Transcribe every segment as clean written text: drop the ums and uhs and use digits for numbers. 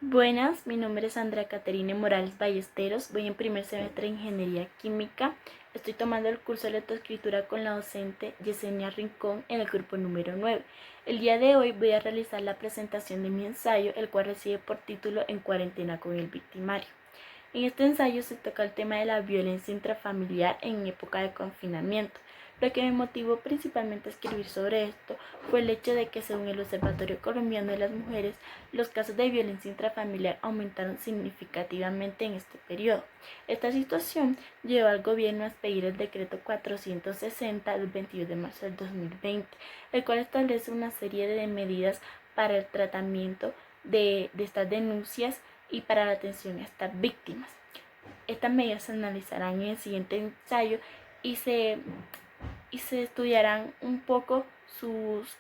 Buenas, mi nombre es Andrea Caterine Morales Ballesteros, voy en primer semestre de Ingeniería Química. Estoy tomando el curso de lectoescritura con la docente Yesenia Rincón en el grupo número 9. El día de hoy voy a realizar la presentación de mi ensayo, el cual recibe por título En cuarentena con el victimario. En este ensayo se toca el tema de la violencia intrafamiliar en época de confinamiento. Lo que me motivó principalmente a escribir sobre esto fue el hecho de que, según el Observatorio Colombiano de las Mujeres, los casos de violencia intrafamiliar aumentaron significativamente en este periodo. Esta situación llevó al gobierno a expedir el decreto 460 del 22 de marzo del 2020, el cual establece una serie de medidas para el tratamiento de estas denuncias y para la atención a estas víctimas. Estas medidas se analizarán en el siguiente ensayo y se estudiarán un poco sus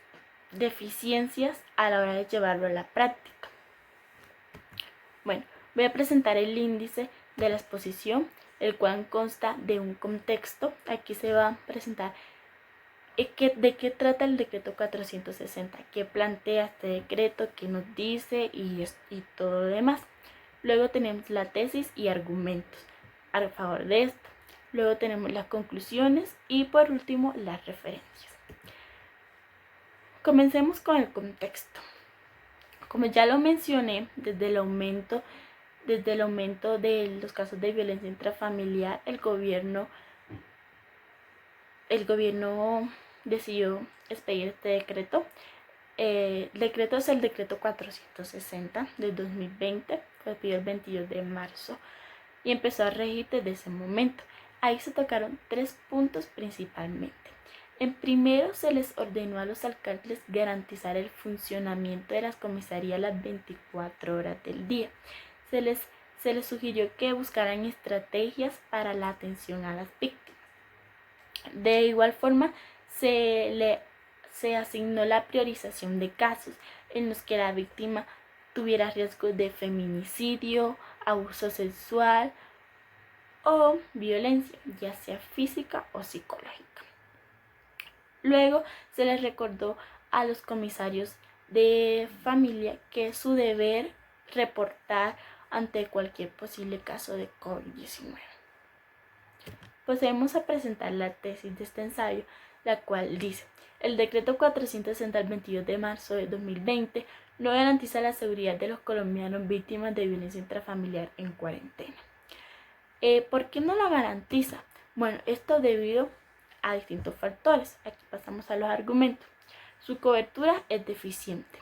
deficiencias a la hora de llevarlo a la práctica. Bueno, voy a presentar el índice de la exposición, el cual consta de un contexto. Aquí se va a presentar de qué trata el decreto 460, qué plantea este decreto, qué nos dice y todo lo demás. Luego tenemos la tesis y argumentos a favor de esto. Luego tenemos las conclusiones y por último las referencias. Comencemos con el contexto. Como ya lo mencioné, desde el aumento de los casos de violencia intrafamiliar, el gobierno decidió expedir este decreto. El decreto es el decreto 460 del 2020, fue expedido el 22 de marzo y empezó a regir desde ese momento. Ahí se tocaron 3 puntos principalmente. En primero, se les ordenó a los alcaldes garantizar el funcionamiento de las comisarías las 24 horas del día. Se les sugirió que buscaran estrategias para la atención a las víctimas. De igual forma, se asignó la priorización de casos en los que la víctima tuviera riesgo de feminicidio, abuso sexual o violencia, ya sea física o psicológica. Luego se les recordó a los comisarios de familia que es su deber reportar ante cualquier posible caso de COVID-19. Procedemos a presentar la tesis de este ensayo, la cual dice: el decreto 460 del 22 de marzo de 2020 no garantiza la seguridad de los colombianos víctimas de violencia intrafamiliar en cuarentena. ¿Por qué no la garantiza? Bueno, esto debido a distintos factores. Aquí pasamos a los argumentos. Su cobertura es deficiente.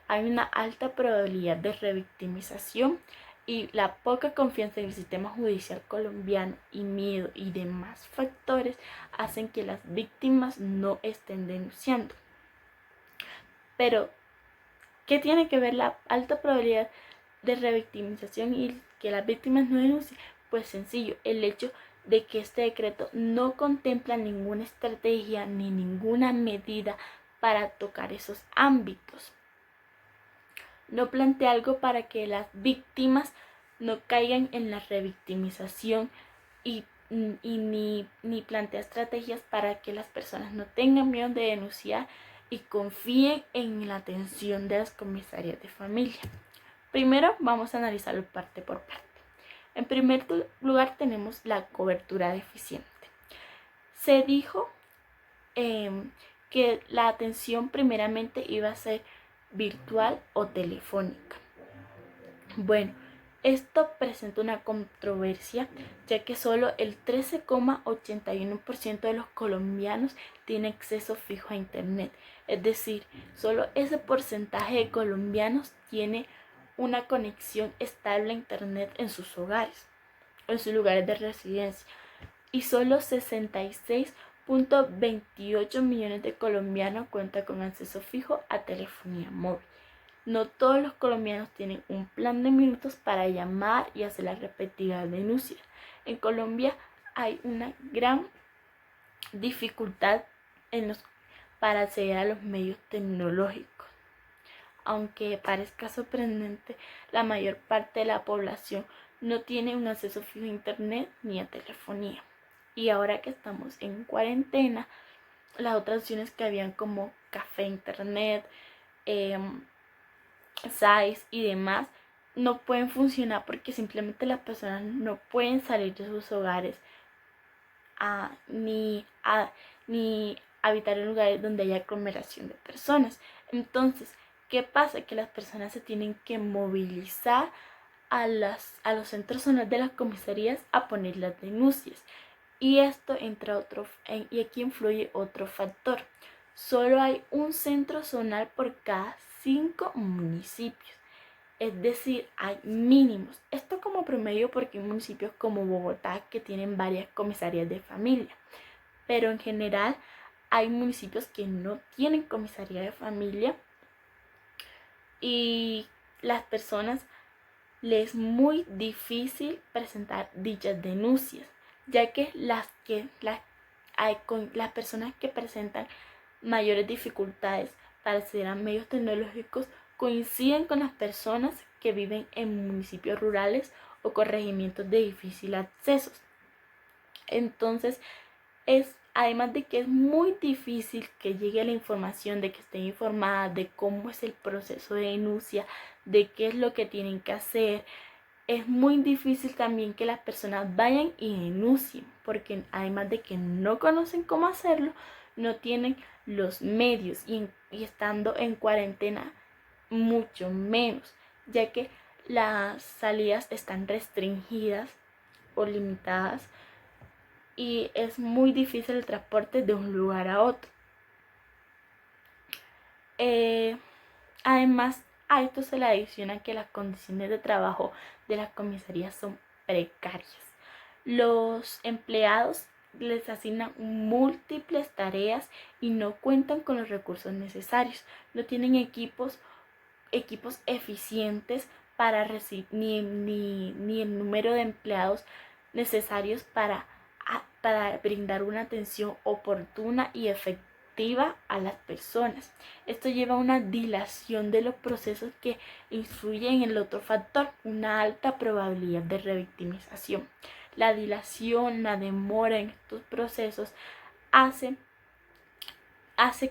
Hay una alta probabilidad de revictimización y la poca confianza en el sistema judicial colombiano y miedo y demás factores hacen que las víctimas no estén denunciando. Pero, ¿qué tiene que ver la alta probabilidad de revictimización y que las víctimas no denuncien? Pues sencillo, el hecho de que este decreto no contempla ninguna estrategia ni ninguna medida para tocar esos ámbitos. No plantea algo para que las víctimas no caigan en la revictimización y ni plantea estrategias para que las personas no tengan miedo de denunciar y confíen en la atención de las comisarías de familia. Primero vamos a analizarlo parte por parte. En primer lugar tenemos la cobertura deficiente. Se dijo que la atención primeramente iba a ser virtual o telefónica. Bueno, esto presenta una controversia, ya que solo el 13,81% de los colombianos tiene acceso fijo a internet. Es decir, solo ese porcentaje de colombianos tiene una conexión estable a internet en sus hogares, en sus lugares de residencia. Y solo 66,28 millones de colombianos cuentan con acceso fijo a telefonía móvil. No todos los colombianos tienen un plan de minutos para llamar y hacer las respectivas denuncias. En Colombia hay una gran dificultad para acceder a los medios tecnológicos. Aunque parezca sorprendente, la mayor parte de la población no tiene un acceso fijo a internet ni a telefonía. Y ahora que estamos en cuarentena, las otras opciones que habían como café internet, sites y demás no pueden funcionar porque simplemente las personas no pueden salir de sus hogares a, ni, a, ni habitar en lugares donde haya aglomeración de personas. Entonces, ¿qué pasa? Que las personas se tienen que movilizar a los centros zonales de las comisarías a poner las denuncias. Y esto entra y aquí influye otro factor. Solo hay un centro zonal por cada 5 municipios. Es decir, hay mínimos. Esto como promedio porque hay municipios como Bogotá que tienen varias comisarías de familia. Pero en general hay municipios que no tienen comisaría de familia y las personas les es muy difícil presentar dichas denuncias, ya que las personas que presentan mayores dificultades para acceder a medios tecnológicos coinciden con las personas que viven en municipios rurales o corregimientos de difícil acceso. Entonces, además de que es muy difícil que llegue la información, de que estén informadas de cómo es el proceso de denuncia, de qué es lo que tienen que hacer, es muy difícil también que las personas vayan y denuncien, porque además de que no conocen cómo hacerlo, no tienen los medios y estando en cuarentena mucho menos, ya que las salidas están restringidas o limitadas y es muy difícil el transporte de un lugar a otro. Además, a esto se le adiciona que las condiciones de trabajo de las comisarías son precarias. Los empleados les asignan múltiples tareas y no cuentan con los recursos necesarios. No tienen equipos eficientes para recibir ni el número de empleados necesarios para brindar una atención oportuna y efectiva a las personas. Esto lleva a una dilación de los procesos que influye en el otro factor, una alta probabilidad de revictimización. La dilación, la demora en estos procesos hace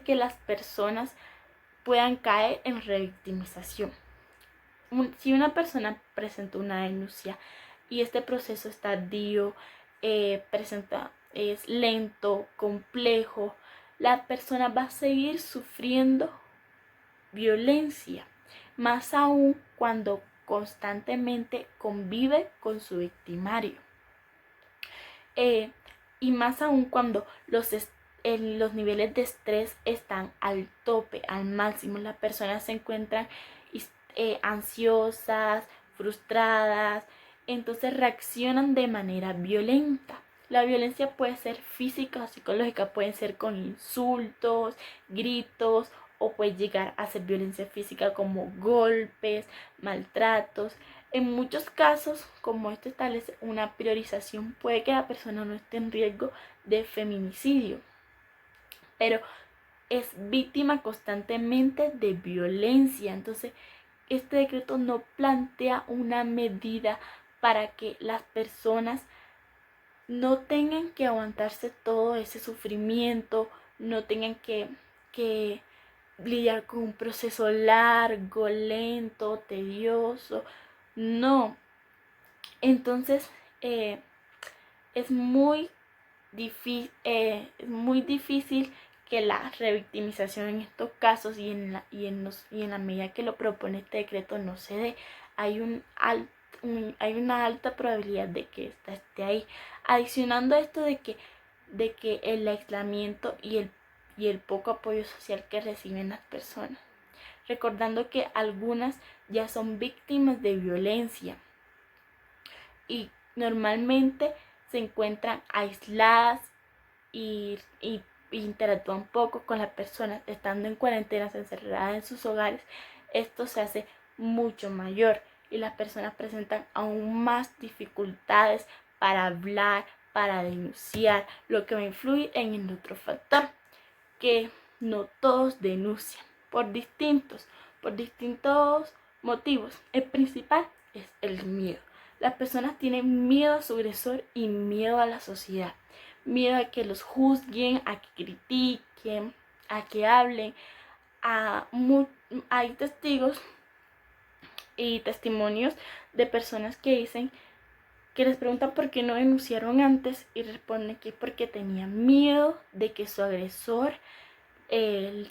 que las personas puedan caer en revictimización. Si una persona presenta una denuncia y este proceso es tardío, es lento, complejo, la persona va a seguir sufriendo violencia, más aún cuando constantemente convive con su victimario. Y más aún cuando los niveles de estrés están al tope, al máximo. Las personas se encuentran ansiosas, frustradas, entonces reaccionan de manera violenta. La violencia puede ser física o psicológica, pueden ser con insultos, gritos, o puede llegar a ser violencia física como golpes, maltratos. En muchos casos, como esto establece una priorización, puede que la persona no esté en riesgo de feminicidio, pero es víctima constantemente de violencia. Entonces, este decreto no plantea una medida para que las personas no tengan que aguantarse todo ese sufrimiento, no tengan que lidiar con un proceso largo, lento, tedioso. No. Entonces, es muy difícil que la revictimización en estos casos y en la medida que lo propone este decreto no se dé. Hay una alta probabilidad de que esta esté ahí. Adicionando esto de que el aislamiento y el poco apoyo social que reciben las personas. Recordando que algunas ya son víctimas de violencia y normalmente se encuentran aisladas y interactúan poco con las personas, estando en cuarentena, encerradas en sus hogares. Esto se hace mucho mayor y las personas presentan aún más dificultades para hablar, para denunciar, lo que va a influir en el otro factor, que no todos denuncian por distintos motivos. El principal es el miedo. Las personas tienen miedo a su agresor y miedo a la sociedad. Miedo a que los juzguen, a que critiquen, a que hablen. Hay testigos y testimonios de personas que dicen que les preguntan por qué no denunciaron antes y responden que porque tenían miedo de que su agresor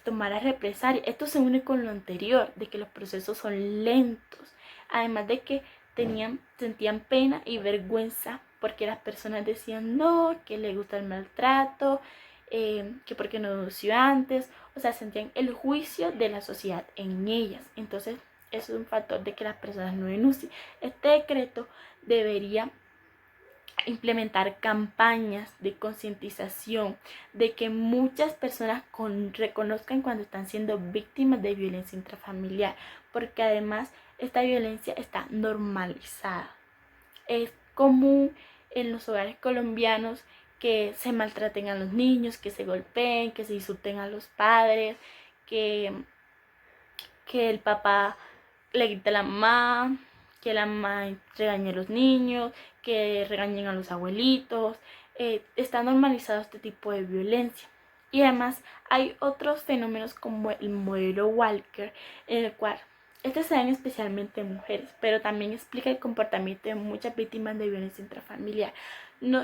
tomara represalia. Esto se une con lo anterior, de que los procesos son lentos, además de que sentían pena y vergüenza porque las personas decían no, que le gusta el maltrato, que porque no denunció antes, o sea, sentían el juicio de la sociedad en ellas. Entonces eso es un factor de que las personas no denuncien. Este decreto debería implementar campañas de concientización, de que muchas personas reconozcan cuando están siendo víctimas de violencia intrafamiliar, porque además esta violencia está normalizada. Es común en los hogares colombianos que se maltraten a los niños, que se golpeen, que se insulten a los padres, que, que el papá le grite a la mamá, que la mamá regañe a los niños, que regañen a los abuelitos. Está normalizado este tipo de violencia. Y además hay otros fenómenos como el modelo Walker, en el cual este se da especialmente en mujeres, pero también explica el comportamiento de muchas víctimas de violencia intrafamiliar,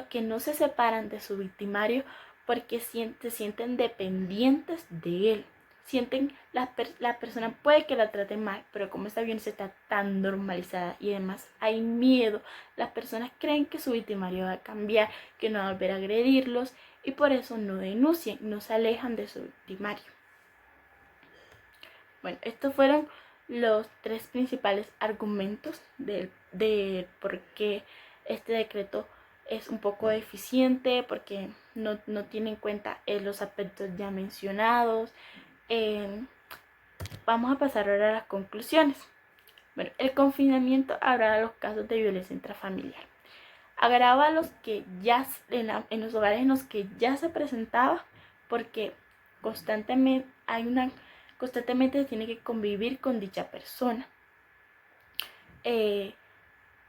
que no se separan de su victimario porque se sienten dependientes de él. Sienten la persona puede que la trate mal, pero como esta violencia está tan normalizada y además hay miedo, las personas creen que su victimario va a cambiar, que no va a volver a agredirlos y por eso no denuncian, no se alejan de su victimario. Bueno, estos fueron los 3 principales argumentos de por qué este decreto es un poco deficiente, porque no tiene en cuenta los aspectos ya mencionados. Vamos a pasar ahora a las conclusiones. Bueno, el confinamiento agrava los casos de violencia intrafamiliar. Agrava los que ya en los hogares en los que ya se presentaba, porque constantemente se tiene que convivir con dicha persona.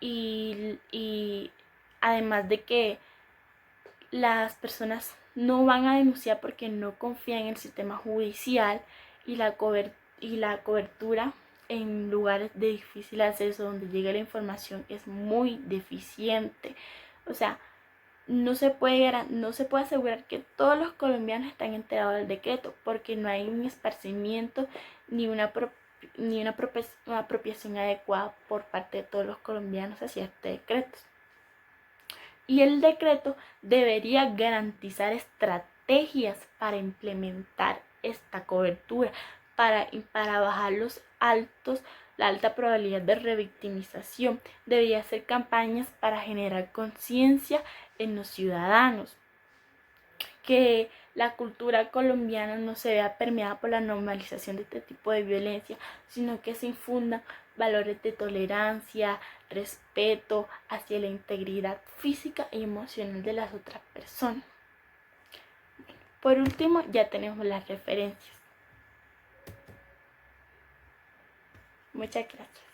Y además de que las personas no van a denunciar porque no confían en el sistema judicial y la cobertura en lugares de difícil acceso donde llega la información es muy deficiente. O sea, no se puede asegurar que todos los colombianos están enterados del decreto porque no hay un esparcimiento ni una apropiación adecuada por parte de todos los colombianos hacia este decreto. Y el decreto debería garantizar estrategias para implementar esta cobertura, para bajar la alta probabilidad de revictimización. Debería hacer campañas para generar conciencia en los ciudadanos, que la cultura colombiana no se vea permeada por la normalización de este tipo de violencia, sino que se infundan valores de tolerancia, respeto hacia la integridad física y emocional de las otras personas. Por último, ya tenemos las referencias. Muchas gracias.